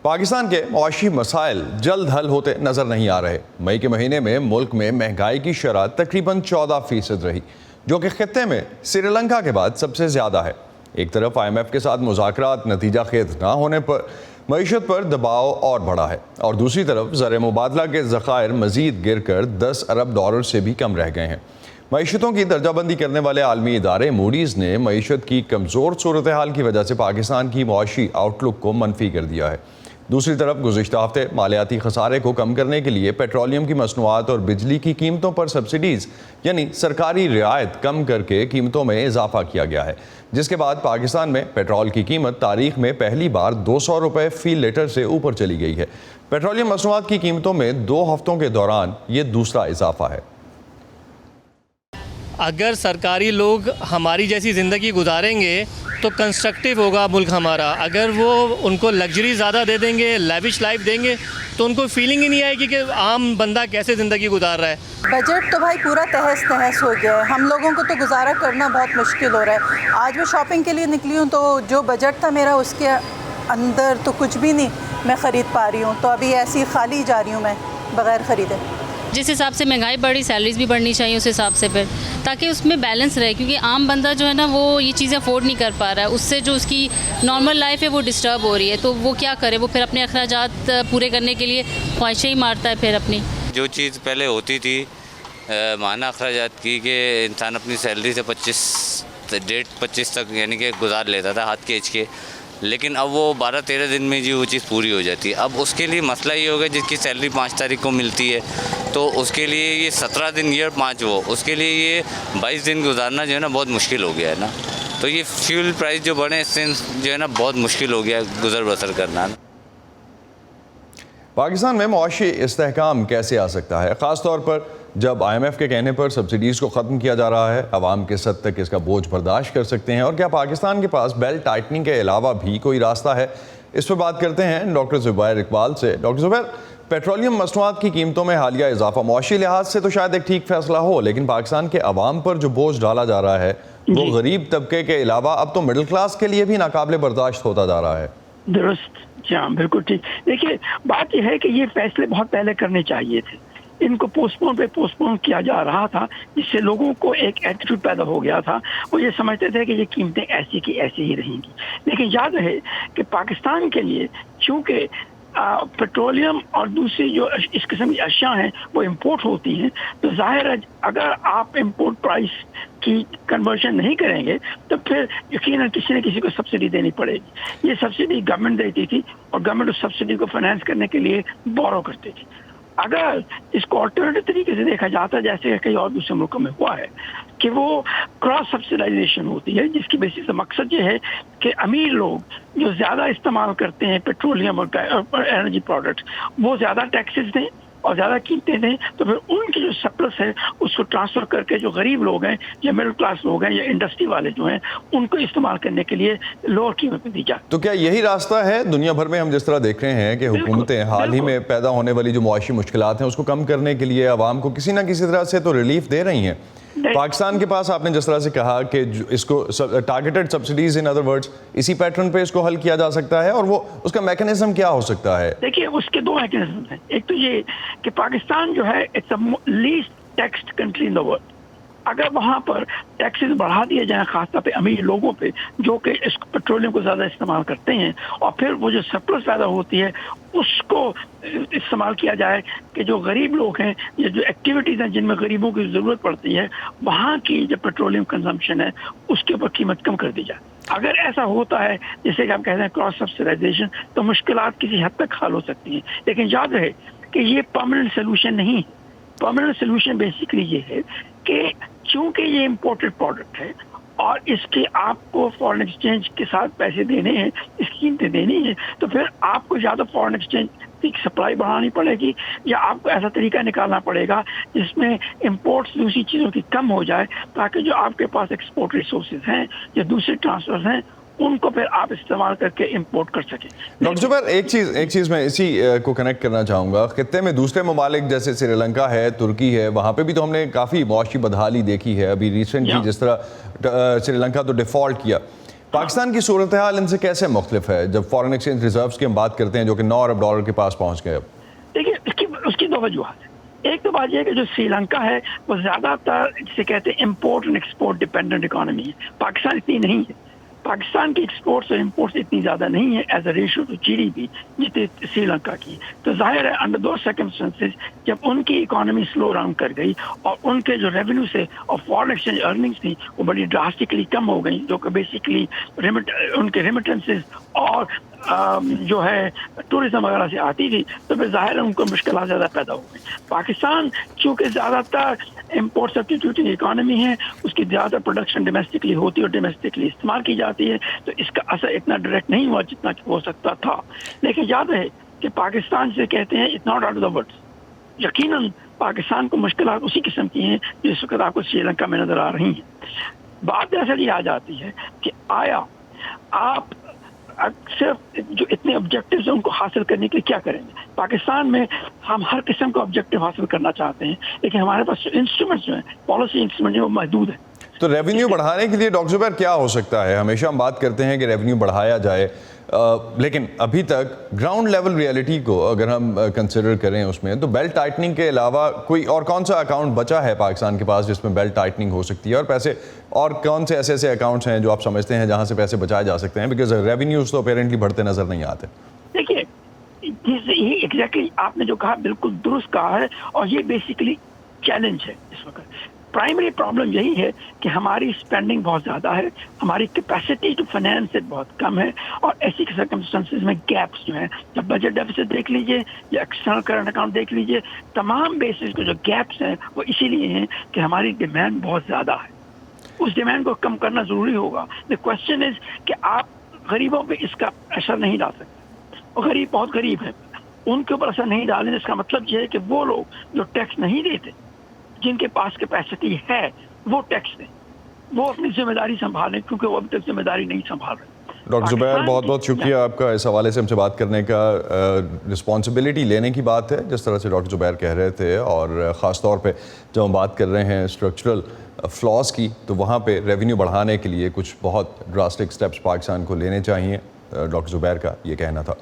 پاکستان کے معاشی مسائل جلد حل ہوتے نظر نہیں آ رہے۔ مئی کے مہینے میں ملک میں مہنگائی کی شرح تقریباً 14% رہی، جو کہ خطے میں سری لنکا کے بعد سب سے زیادہ ہے۔ ایک طرف IMF کے ساتھ مذاکرات نتیجہ خیز نہ ہونے پر معیشت پر دباؤ اور بڑھا ہے، اور دوسری طرف زر مبادلہ کے ذخائر مزید گر کر $10 ارب سے بھی کم رہ گئے ہیں۔ معیشتوں کی درجہ بندی کرنے والے عالمی ادارے موڈیز نے معیشت کی کمزور صورتحال کی وجہ سے پاکستان کی معاشی آؤٹ لک کو منفی کر دیا ہے۔ دوسری طرف گزشتہ ہفتے مالیاتی خسارے کو کم کرنے کے لیے پیٹرولیم کی مصنوعات اور بجلی کی قیمتوں پر سبسڈیز یعنی سرکاری رعایت کم کر کے قیمتوں میں اضافہ کیا گیا ہے، جس کے بعد پاکستان میں پیٹرول کی قیمت تاریخ میں پہلی بار $200 فی لیٹر سے اوپر چلی گئی ہے۔ پیٹرولیم مصنوعات کی قیمتوں میں 2 ہفتوں کے دوران یہ دوسرا اضافہ ہے۔ اگر سرکاری لوگ ہماری جیسی زندگی گزاریں گے تو کنسٹرکٹیو ہوگا ملک ہمارا۔ اگر وہ ان کو لگژری زیادہ دے دیں گے، لیوش لائف دیں گے، تو ان کو فیلنگ ہی نہیں آئے گی کہ عام بندہ کیسے زندگی گزار رہا ہے۔ بجٹ تو بھائی پورا تہس نہس ہو گیا ہے، ہم لوگوں کو تو گزارا کرنا بہت مشکل ہو رہا ہے۔ آج میں شاپنگ کے لیے نکلی ہوں تو جو بجٹ تھا میرا اس کے اندر تو کچھ بھی نہیں میں خرید پا رہی ہوں، تو ابھی ایسی خالی جا رہی ہوں میں بغیر خریدے۔ جس حساب سے مہنگائی بڑھی، سیلریز بھی بڑھنی چاہیے اس حساب سے پھر، تاکہ اس میں بیلنس رہے، کیونکہ عام بندہ جو ہے نا وہ یہ چیزیں افورڈ نہیں کر پا رہا ہے، اس سے جو اس کی نارمل لائف ہے وہ ڈسٹرب ہو رہی ہے، تو وہ کیا کرے؟ وہ پھر اپنے اخراجات پورے کرنے کے لیے خواہشیں ہی مارتا ہے پھر اپنی۔ جو چیز پہلے ہوتی تھی ماہانہ اخراجات کی کہ انسان اپنی سیلری سے 25 تک یعنی کہ گزار لیتا تھا ہاتھ کھینچ کے، لیکن اب وہ 12-13 دن میں جو وہ چیز پوری ہو جاتی ہے۔ اب اس کے لیے مسئلہ یہ ہوگا جس کی سیلری 5 تاریخ کو ملتی ہے تو اس کے لیے یہ 17 دن یہ 5 وہ اس کے لیے یہ 22 دن گزارنا جو ہے نا بہت مشکل ہو گیا ہے نا۔ تو یہ فیول پرائس جو بڑھے اس سے جو ہے نا بہت مشکل ہو گیا گزر بسر کرنا۔ پاکستان میں معاشی استحکام کیسے آ سکتا ہے، خاص طور پر جب IMF کے کہنے پر سبسڈیز کو ختم کیا جا رہا ہے؟ عوام کس حد تک اس کا بوجھ برداشت کر سکتے ہیں، اور کیا پاکستان کے پاس بیلٹ ٹائٹننگ کے علاوہ بھی کوئی راستہ ہے؟ اس پر بات کرتے ہیں ڈاکٹر زبیر اقبال سے۔ ڈاکٹر زبیر، پیٹرولیم مصنوعات کی قیمتوں میں حالیہ اضافہ معاشی لحاظ سے تو شاید ایک ٹھیک فیصلہ ہو، لیکن پاکستان کے عوام پر جو بوجھ ڈالا جا رہا ہے وہ غریب طبقے کے علاوہ اب تو مڈل کلاس کے لیے بھی ناقابل برداشت ہوتا جا رہا ہے۔ درست، جی ہاں بالکل ٹھیک۔ دیکھیے بات یہ ہے کہ یہ فیصلے بہت پہلے کرنے چاہیے تھے، ان کو پوسٹ پون کیا جا رہا تھا، جس سے لوگوں کو ایک ایٹیٹیوڈ پیدا ہو گیا تھا، وہ یہ سمجھتے تھے کہ یہ قیمتیں ایسی کی ایسی ہی رہیں گی۔ لیکن یاد رہے کہ پاکستان کے لیے چونکہ پیٹرولیم اور دوسری جو اس قسم کی اشیاء ہیں وہ امپورٹ ہوتی ہیں، تو ظاہر ہے اگر آپ امپورٹ پرائس کی کنورژن نہیں کریں گے تو پھر یقیناً کسی نہ کسی کو سبسڈی دینی پڑے گی۔ یہ سبسڈی گورنمنٹ دیتی تھی اور گورنمنٹ اس سبسڈی کو فائنانس کرنے کے لیے بورو کرتی تھی۔ اگر اس کو آلٹرنیٹو طریقے سے دیکھا جاتا ہے، جیسے کئی اور دوسرے ملکوں میں ہوا ہے کہ وہ کراس سبسڈائزیشن ہوتی ہے، جس کی بیسس سے مقصد یہ ہے کہ امیر لوگ جو زیادہ استعمال کرتے ہیں پیٹرولیم اور انرجی پروڈکٹ وہ زیادہ ٹیکسز دیں اور زیادہ قیمتیں دیں، تو پھر ان کی جو سرپلس ہے اس کو ٹرانسفر کر کے جو غریب لوگ ہیں یا مڈل کلاس لوگ ہیں یا انڈسٹری والے جو ہیں ان کو استعمال کرنے کے لیے لوور قیمت میں دی جائے۔ تو کیا یہی راستہ ہے؟ دنیا بھر میں ہم جس طرح دیکھ رہے ہیں کہ حکومتیں حال ہی میں پیدا ہونے والی جو معاشی مشکلات ہیں اس کو کم کرنے کے لیے عوام کو کسی نہ کسی طرح سے تو ریلیف دے رہی ہیں۔ پاکستان کے پاس آپ نے جس طرح سے کہا کہ اس کو targeted subsidies in other words اسی پیٹرن پہ اس کو حل کیا جا سکتا ہے، اور وہ اس کا میکنزم کیا ہو سکتا ہے؟ دیکھیے اس کے 2 میکنزم ہیں۔ ایک تو یہ کہ پاکستان جو ہے it's a least taxed country in the world, اگر وہاں پر ٹیکسز بڑھا دیے جائیں خاص طور پہ امیر لوگوں پہ جو کہ اس پیٹرولیم کو زیادہ استعمال کرتے ہیں، اور پھر وہ جو سرپلس پیدا ہوتی ہے اس کو استعمال کیا جائے کہ جو غریب لوگ ہیں یا جو ایکٹیویٹیز ہیں جن میں غریبوں کی ضرورت پڑتی ہے وہاں کی جو پیٹرولیم کنزمپشن ہے اس کے اوپر قیمت کم کر دی جائے۔ اگر ایسا ہوتا ہے جیسے کہ ہم کہتے ہیں کراس سبسڈائزیشن، تو مشکلات کسی حد تک حل ہو سکتی ہیں، لیکن یاد رہے کہ یہ پرماننٹ سولوشن نہیں ہے۔ پرماننٹ سولوشن بیسیکلی یہ ہے کہ چونکہ یہ امپورٹڈ پروڈکٹ ہے اور اس کے آپ کو فارن ایکسچینج کے ساتھ پیسے دینے ہیں، اس قیمتیں دینی ہیں، تو پھر آپ کو زیادہ فارن ایکسچینج کی سپلائی بڑھانی پڑے گی، یا آپ کو ایسا طریقہ نکالنا پڑے گا جس میں امپورٹس دوسری چیزوں کی کم ہو جائے، تاکہ جو آپ کے پاس ایکسپورٹ ریسورسز ہیں یا دوسرے ٹرانسفرز ہیں ان کو پھر آپ استعمال کر کے امپورٹ کر سکیں۔ ڈاکٹر زبیر، ایک چیز میں اسی کو کنیکٹ کرنا چاہوں گا، خطے میں دوسرے ممالک جیسے سری لنکا ہے، ترکی ہے، وہاں پہ بھی تو ہم نے کافی معاشی بدحالی دیکھی ہے ابھی ریسنٹلی، جس طرح سری لنکا تو ڈیفالٹ کیا۔ پاکستان کی صورتحال ان سے کیسے مختلف ہے جب فارن ایکسچینج ریزروز کی ہم بات کرتے ہیں جو کہ 9 ارب ڈالر کے پاس پہنچ گئے؟ اب دیکھیے اس کی دو وجوہات ہیں. ایک تو بات یہ ہے کہ جو سری لنکا ہے وہ زیادہ تر جسے کہتے ہیں import and export dependent economy ہے. پاکستان اتنی نہیں ہے. پاکستان کی ایکسپورٹس اور امپورٹس اتنی زیادہ نہیں ہے as a ratio to G D P جتنے سری لنکا کی. تو ظاہر ہے انڈر دو سرکمسٹانسز جب ان کی اکانومی سلو ڈاؤن کر گئی اور ان کے جو ریونیو سے اور فارن ایکسچینج ارننگس تھیں وہ بڑی ڈراسٹکلی کم ہو گئی جو کہ بیسکلی ان کے ریمیٹنسز اور جو ہے ٹورزم وغیرہ سے آتی تھی تو پھر ظاہر ہے ان کو مشکلات زیادہ پیدا ہو گئی. پاکستان چونکہ زیادہ تر امپورٹ سبسٹیٹیوٹنگ اکانومی ہے اس کی زیادہ پروڈکشن ڈومیسٹکلی ہوتی ہے اور ڈومیسٹکلی استعمال کی جاتی ہے تو اس کا اثر اتنا ڈائریکٹ نہیں ہوا جتنا کہ ہو سکتا تھا. لیکن یاد رہے کہ پاکستان سے کہتے ہیں it's not out of the world. یقیناً پاکستان کو مشکلات اسی قسم کی ہیں جس وقت آپ کو سری لنکا میں نظر آ رہی ہیں. بات دراصل یہ آ جاتی ہے کہ آیا آپ صرف جو اتنے آبجیکٹیوز ہیں ان کو حاصل کرنے کے لیے کیا کریں گے. پاکستان میں ہم ہر قسم کا آبجیکٹیو حاصل کرنا چاہتے ہیں لیکن ہمارے پاس انسٹرومنٹس جو ہیں پالیسی انسٹرومنٹ جو وہ محدود ہیں. تو ریونیو بڑھانے کے لیے ڈاکٹر زبیر کیا ہو سکتا ہے؟ ہمیشہ ہم بات کرتے ہیں کہ ریونیو بڑھایا جائے لیکن ابھی تک گراؤنڈ لیول ریئلٹی کو اگر ہم کنسیڈر کریں اس میں تو بیلٹ ٹائٹننگ کے علاوہ کوئی اور کون سا اکاؤنٹ بچا ہے پاکستان کے پاس جس میں بیلٹ ٹائٹننگ ہو سکتی ہے اور پیسے اور کون سے ایسے اکاؤنٹس ہیں جو آپ سمجھتے ہیں جہاں سے پیسے بچائے جا سکتے ہیں بیکاز ریونیوز تو اپیرنٹلی بڑھتے نظر نہیں آتے؟ دیکھیے یہ ایگزیکٹلی آپ نے جو کہا بالکل درست کہا ہے اور یہ بیسیکلی چیلنج ہے اس وقت. پرائمری پرابلم یہی ہے کہ ہماری اسپینڈنگ بہت زیادہ ہے, ہماری کیپیسٹی ٹو فائنینس بہت کم ہے اور ایسی سرکمسٹانسز میں گیپس جو ہیں جب بجٹ ڈیفیسٹ دیکھ لیجئے یا ایکسٹرنل کرنٹ اکاؤنٹ دیکھ لیجئے تمام بیسز کے جو گیپس ہیں وہ اسی لیے ہیں کہ ہماری ڈیمانڈ بہت زیادہ ہے. اس ڈیمانڈ کو کم کرنا ضروری ہوگا. دی کوشچن از کہ آپ غریبوں پہ اس کا اثر نہیں ڈال سکتے اور غریب بہت غریب ہیں ان کے اوپر اثر نہیں ڈالیں. اس کا مطلب یہ ہے کہ وہ لوگ جو ٹیکس نہیں دیتے جن کے پاس کیپیسٹی ہے وہ ٹیکس دیں, وہ اپنی ذمہ داری سنبھالیں کیونکہ وہ ابھی تک ذمہ داری نہیں سنبھال رہے. ڈاکٹر زبیر بہت بہت شکریہ آپ کا اس حوالے سے ہم سے بات کرنے کا. رسپانسبلٹی لینے کی بات ہے جس طرح سے ڈاکٹر زبیر کہہ رہے تھے اور خاص طور پہ جب ہم بات کر رہے ہیں اسٹرکچرل فلاز کی تو وہاں پہ ریونیو بڑھانے کے لیے کچھ بہت ڈراسٹک سٹیپس پاکستان کو لینے چاہیے. ڈاکٹر زبیر کا یہ کہنا تھا.